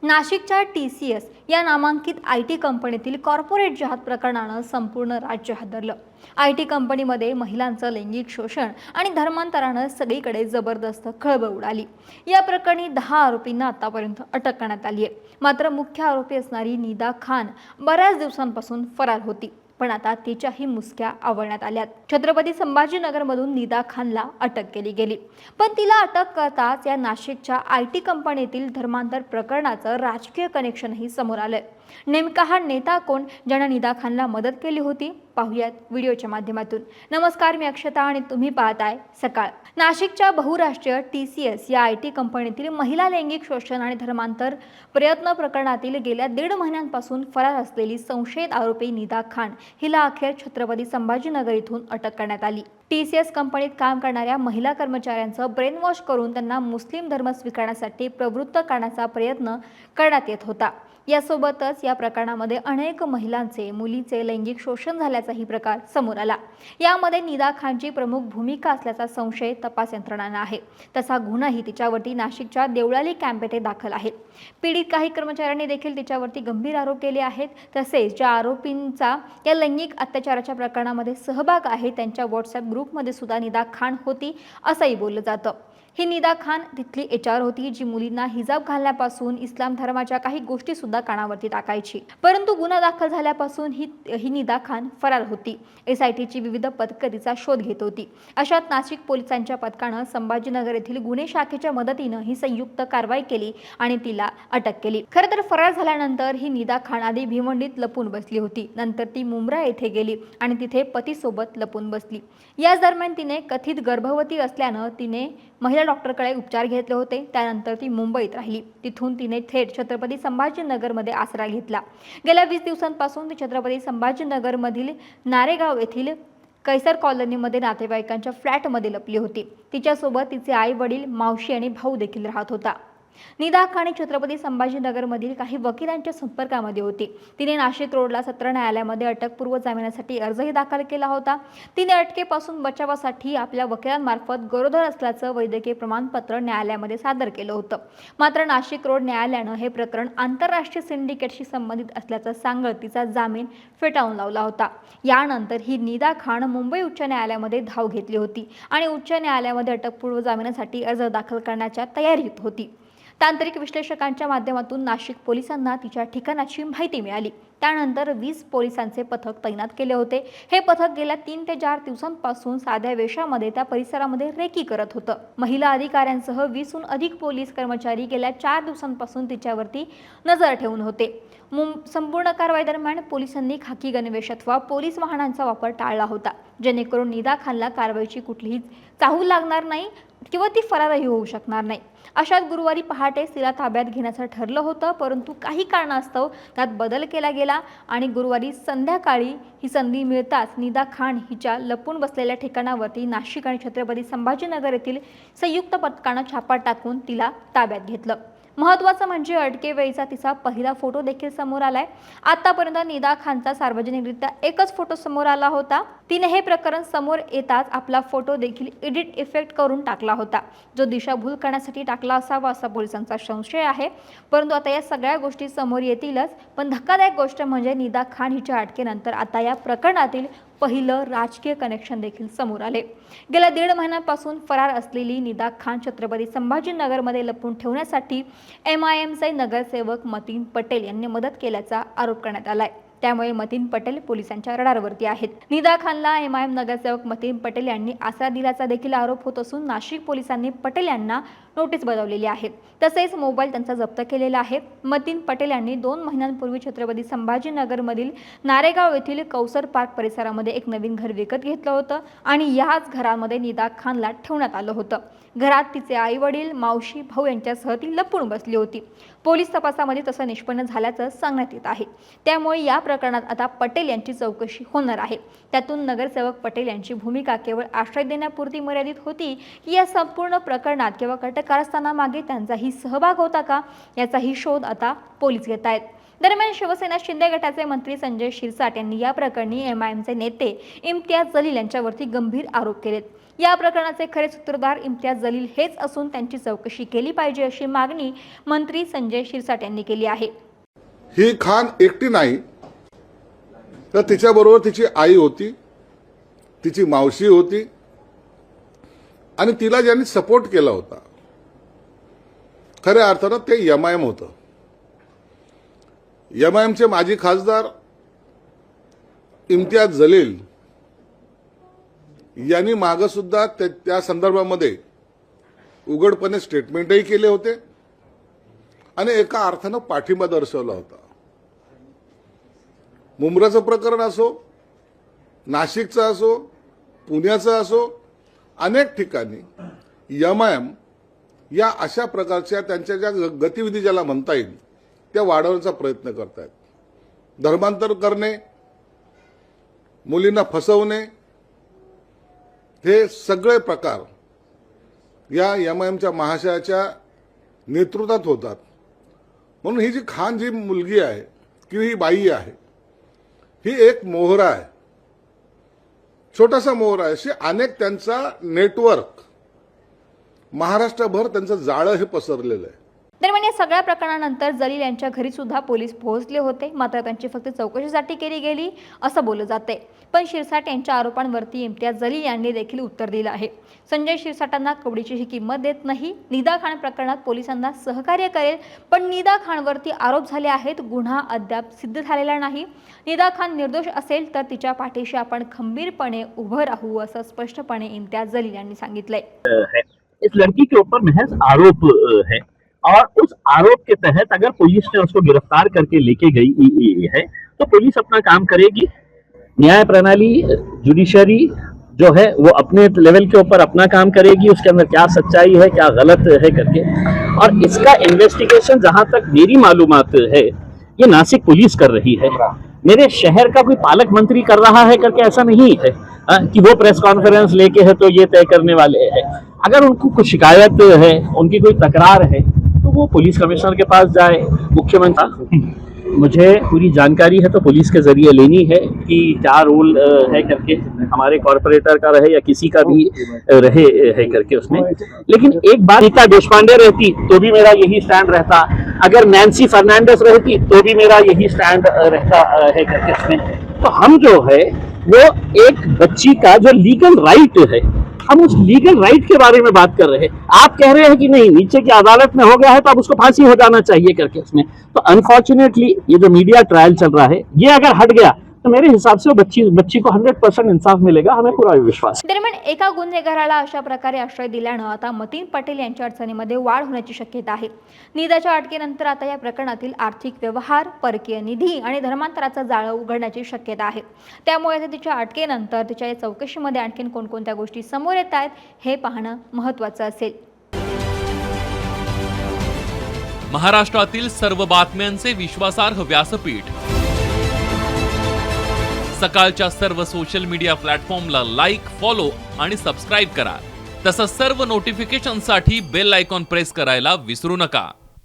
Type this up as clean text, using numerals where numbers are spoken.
नाशिकच्या TCS या नामांकित IT कंपनीतील कॉर्पोरेट जहाद प्रकरणानं संपूर्ण राज्य हादरलं। IT कंपनीमध्ये महिलांचं लैंगिक शोषण आणि धर्मांतरानं सगळीकडे जबरदस्त खळबळ उडाली। या प्रकरणी 10 आरोपींना आतापर्यंत अटक करण्यात आली आहे। मात्र मुख्य आरोपी असणारी निदा खान बऱ्याच दिवसांपासून फरार होती, पण आता तिच्याही मुसक्या आवळण्यात आल्यात। छत्रपती संभाजीनगरमधून निदा खानला अटक केली गेली, पण तिला अटक करताच या नाशिकच्या IT कंपनीतील धर्मांतर प्रकरणाचं राजकीय कनेक्शनही समोर आलंय। नेमका हा नेता कोण ज्याने निदा खानला मदत केली होती, पाहूयात व्हिडिओच्या माध्यमातून। नमस्कार, मी अक्षता आणि तुम्ही पाहताय सकाळ। नाशिकच्या बहुराष्ट्रीय TCS या IT कंपनीतील महिला लैंगिक शोषण आणि धर्मांतर प्रयत्न प्रकरणातील गेल्या 1.5 महिन्यांपासून फरार असलेली संशयित आरोपी निदा खान हिला अखेर छत्रपती संभाजीनगर इथून अटक करण्यात आली। TCS कंपनीत काम करणाऱ्या महिला कर्मचाऱ्यांचं ब्रेन वॉश करून त्यांना मुस्लिम धर्म स्वीकारण्यासाठी प्रवृत्त करण्याचा प्रयत्न करण्यात येत होता। यासोबतच या प्रकरणामध्ये अनेक महिलांचे मुलीचे लैंगिक शोषण झाल्याचाही प्रकार समोर आला। यामध्ये निदा खानची प्रमुख भूमिका असल्याचा संशय तपास यंत्रणांना आहे। तसा गुन्हाही तिच्यावरती नाशिकच्या देवळाली कॅम्प येथे दाखल आहे। पीडित काही कर्मचाऱ्यांनी देखील तिच्यावरती गंभीर आरोप केले आहेत। तसेच ज्या आरोपींचा या लैंगिक अत्याचाराच्या प्रकरणामध्ये सहभाग आहे त्यांच्या व्हॉट्सअप ग्रुपमध्ये सुद्धा निदा खान होती असंही बोललं जातं। ही निदा खान तिथली HR होती, जी मुलींना हिजाब घालण्यापासून इस्लाम धर्माच्या काही गोष्टी सुद्धा कानावरती टाकायची। परंतु गुन्हा दाखल झाल्यापासून ही निदा खान फरार होती। SITची विविध पथकं तिचा शोध घेत होती। अशात नाशिक पोलिसांच्या पथकानं संभाजीनगर येथील गुन्हे शाखेच्या मदतीनं ही संयुक्त कारवाई केली आणि तिला अटक केली। खरं तर फरार झाल्यानंतर ही निदा खान आधी भिवंडीत लपून बसली होती। नंतर ती मुंब्रा येथे गेली आणि तिथे पतीसोबत लपून बसली। याच दरम्यान तिने कथित गर्भवती असल्यानं तिने महिला डॉक्टरकडे उपचार घेतले होते। त्यानंतर ती मुंबईत राहिली। तिथून तिने थेट छत्रपती संभाजीनगरमध्ये आसरा घेतला। गेल्या 20 दिवसांपासून ती छत्रपती संभाजीनगरमधील नारेगाव येथील कैसर कॉलनीमध्ये नातेवाईकांच्या फ्लॅटमध्ये लपली होती। तिच्यासोबत तिचे आई वडील, मावशी आणि भाऊ देखील राहत होता। निदा खान छत्रपती संभाजीनगरमधील काही वकिलांच्या संपर्कामध्ये होती। तिने नाशिक रोडला सत्र न्यायालयामध्ये अटकपूर्व जामिनासाठी अर्जही दाखल केला होता। तिने अटकेपासून बचावासाठी आपल्या वकिलांमार्फत गरोदर असल्याचं वैद्यकीय प्रमाणपत्र न्यायालयामध्ये सादर केलं होतं। मात्र नाशिक रोड न्यायालयानं हे प्रकरण आंतरराष्ट्रीय सिंडिकेटशी संबंधित असल्याचं सांगत तिचा जामीन फेटाळून लावला होता। यानंतर ही निदा खान मुंबई उच्च न्यायालयामध्ये धाव घेतली होती आणि उच्च न्यायालयामध्ये अटकपूर्व जामिनासाठी अर्ज दाखल करण्याच्या तयारीत होती। तांत्रिक विश्लेषकांच्या माध्यमातून नाशिक पोलिसांना तिच्या ठिकाणाची माहिती मिळाली। त्यानंतर 20 पोलिसांचे पथक तैनात केले होते। हे पथक गेल्या 3 ते 4 दिवसांपासून साध्या वेशामध्ये त्या परिसरामध्ये रेकी करत होतं। महिला अधिकाऱ्यांसह 20हून अधिक पोलीस कर्मचारी गेल्या 4 दिवसांपासून तिच्यावरती नजर ठेवून होते। संपूर्ण कारवाई दरम्यान पोलिसांनी खाकी गणवेश अथवा पोलीस वाहनांचा वापर टाळला होता, जेणेकरून निदा खानला कारवाईची कुठलीही चाहूल लागणार नाही किंवा ती फरारही होऊ शकणार नाही। अशात गुरुवारी पहाटे तिला ताब्यात घेण्याचं ठरलं होतं, परंतु काही कारणास्तव त्यात बदल केला गेला आणि गुरुवारी संध्याकाळी ही संधी मिळताच निदा खान हिच्या लपून बसलेल्या ठिकाणावरती नाशिक आणि छत्रपती संभाजीनगर येथील संयुक्त पथकानं छापा टाकून तिला ताब्यात घेतलं। महत्त्वाचं म्हणजे अटकेवेळीचा तिचा पहिला फोटो देखील समोर आलाय। आतापर्यंत निदा खानचा सार्वजनिकरित्या एकच फोटो समोर आला होता। तिने हे प्रकरण समोर येताच आपला फोटो देखील एडिट इफेक्ट करून टाकला होता, जो दिशाभूल करण्यासाठी टाकला असावा असा पोलिसांचा संशय आहे। परंतु आता या सगळ्या गोष्टी समोर येतीलच, पण धक्कादायक गोष्ट म्हणजे निदा खान हिच्या अटकेनंतर आता या प्रकरणातील पहिलं राजकीय कनेक्शन देखील समोर आले। गेल्या 1.5 महिन्यांपासून फरार असलेली निदा खान छत्रपती संभाजीनगरमध्ये लपून ठेवण्यासाठी MIMचे नगरसेवक मतीन पटेल यांनी मदत केल्याचा आरोप करण्यात आलाय। त्यामुळे मतीन पटेल पोलिसांच्या रडारवरती आहेत। निदा खानला MIM नगरसेवक मतीन पटेल यांनी आसरा दिल्याचा देखील आरोप होत असून नाशिक पोलिसांनी पटेल यांना नोटीस बजावलेली आहे। तसेच मोबाईल त्यांचा जप्त केलेला आहे। मतीन पटेल यांनी 2 महिन्यांपूर्वी छत्रपती संभाजीनगरमधील नारेगाव येथील कौसर पार्क परिसरामध्ये एक नवीन घर विकत घेतलं होतं आणि याच घरामध्ये निदा खानला ठेवण्यात आलं होतं। घरात तिचे आई वडील, मावशी, भाऊ यांच्यासह ती लपून बसली होती। पोलीस तपासामध्ये तसं निष्पन्न झाल्याचं सांगण्यात येत आहे। त्यामुळे या प्रकरणात आता पटेल यांची चौकशी होणार आहे। त्यातून नगरसेवक पटेल यांची भूमिका केवळ आश्रय देण्यापुरती मर्यादित होती की या संपूर्ण प्रकरणात किंवा कारस्थानामागे त्यांचाही सहभाग होता का, याचाही शोध आता पोलीस घेत आहेत। दरम्यान शिवसेना शिंदे गटाचे मंत्री संजय शिरसाट यांनी या प्रकरणी एमआयएमचे नेते इम्तियाज जलील यांच्यावरती गंभीर आरोप केलेत। या प्रकरणाचे खरे सूत्रधार इम्तियाज जलील हेच असून त्यांची चौकशी केली पाहिजे अशी मागणी मंत्री संजय शिरसाट यांनी केली आहे। ही खान एकटी नाही तर तिच्याबरोबर तिची आई होती, तिची मावशी होती आणि तिला ज्यांनी सपोर्ट केला होता खऱ्या अर्थानं ते एमआयएम होतं। एमआयएमचे माजी खासदार इम्तियाज जलील यांनी मागे सुद्धा त्या संदर्भामध्ये उघडपणे स्टेटमेंटही केले होते आणि एका अर्थानं पाठिंबा दर्शवला होता। मुंब्राचं प्रकरण असो, नाशिकचं असो, पुण्याचं असो, अनेक ठिकाणी एमआयएम या अशा प्रकारच्या त्यांच्या ज्या गतिविधी ज्याला म्हणता येईल त्या वाढवण्याचा प्रयत्न करतायत। धर्मांतर करणे, मुलींना फसवणे, हे सगळे प्रकार या एमआयएमच्या महाशयाच्या नेतृत्वात होतात। म्हणून ही जी खान जी मुलगी आहे किंवा ही बाई आहे, ही एक मोहरा आहे, छोटासा मोहरा आहे। अशी अनेक त्यांचा नेटवर्क महाराष्ट्रभर त्यांचं जाळं हे पसरलेलं आहे। दरम्यान या सगळ्या प्रकरणानंतर जलील यांच्या घरी सुद्धा पोलीस पोहोचले होते, मात्र त्यांची फक्त चौकशीसाठी केली गेली असं बोललं जाते। पण शिरसाट यांच्या आरोपांवरती इम्तियाज जलील यांनी देखील उत्तर दिलं आहे। संजय शिरसाटांना कवडीची ही किंमत देत नाही, निदा खान प्रकरणात पोलिसांना सहकार्य करेल, पण निदा खानवरती आरोप झाले आहेत, गुन्हा अद्याप सिद्ध झालेला नाही। निदा खान निर्दोष असेल तर तिच्या पाठीशी आपण खंबीरपणे उभं राहू असं स्पष्टपणे इम्तियाज जलील यांनी सांगितलंय। इस लड़की के ऊपर महज आरोप है और उस आरोप के तहत अगर पुलिस ने उसको गिरफ्तार करके लेके गई है तो पुलिस अपना काम करेगी। न्याय प्रणाली, जुडिशरी जो है वो अपने लेवल के ऊपर अपना काम करेगी, उसके अंदर क्या सच्चाई है क्या गलत है करके। और इसका इन्वेस्टिगेशन जहां तक मेरी मालूमात है ये नासिक पुलिस कर रही है, मेरे शहर का कोई पालक मंत्री कर रहा है करके ऐसा नहीं है कि वो प्रेस कॉन्फ्रेंस लेके है तो ये तय करने वाले हैं। अगर उनको कुछ शिकायत है, उनकी कोई तकरार है तो वो पुलिस कमिश्नर के पास जाए, मुख्यमंत्री। मुझे पूरी जानकारी है तो पुलिस के जरिए लेनी है कि क्या रूल है करके, हमारे कॉर्पोरेटर का रहे या किसी का भी रहे है करके उसमें। लेकिन एक बात, रीता देशपांडे रहती तो भी मेरा यही स्टैंड रहता, अगर नैन्सी फर्नांडिस रहती तो भी मेरा यही स्टैंड रहता है करके उसमें। तो हम जो है वो एक बच्ची का जो लीगल राइट है, हम उस लीगल राइट के बारे में बात कर रहे हैं। आप कह रहे हैं कि नहीं नीचे की अदालत में हो गया है तो अब उसको फांसी हो जाना चाहिए करके उसमें। तो अनफॉर्चुनेटली ये जो मीडिया ट्रायल चल रहा है ये अगर हट गया तो मेरे हिसाब से बच्ची को 100% इंसाफ मिलेगा, हमें पूरा विश्वास है। दरम्यान एका गुन्हेगाराला अशा प्रकारे आश्रय दिल्यानं आता मतीन पटेल यांच्या अडचणीमध्ये वाढ होण्याची शक्यता आहे। निदाच्या अटकेनंतर आता या प्रकरणातील आर्थिक व्यवहार, परकीय निधी आणि धर्मांतराचा जाळं उघडण्याची शक्यता आहे। त्यामुळे तिच्या अटकेनंतर तिच्या या चौकशीमध्ये आणखीन कोणकोणत्या गोष्टी समोर येत आहेत हे पाहणं महत्त्वाचं असेल। महाराष्ट्रातील सर्व बातम्यांचे विश्वासार्ह व्यासपीठ, सकाळच्या सर्व सोशल मीडिया प्लॅटफॉर्मला लाईक, फॉलो आणि सबस्क्राईब करा। तसंच सर्व नोटिफिकेशनसाठी बेल आयकॉन प्रेस करायला विसरू नका।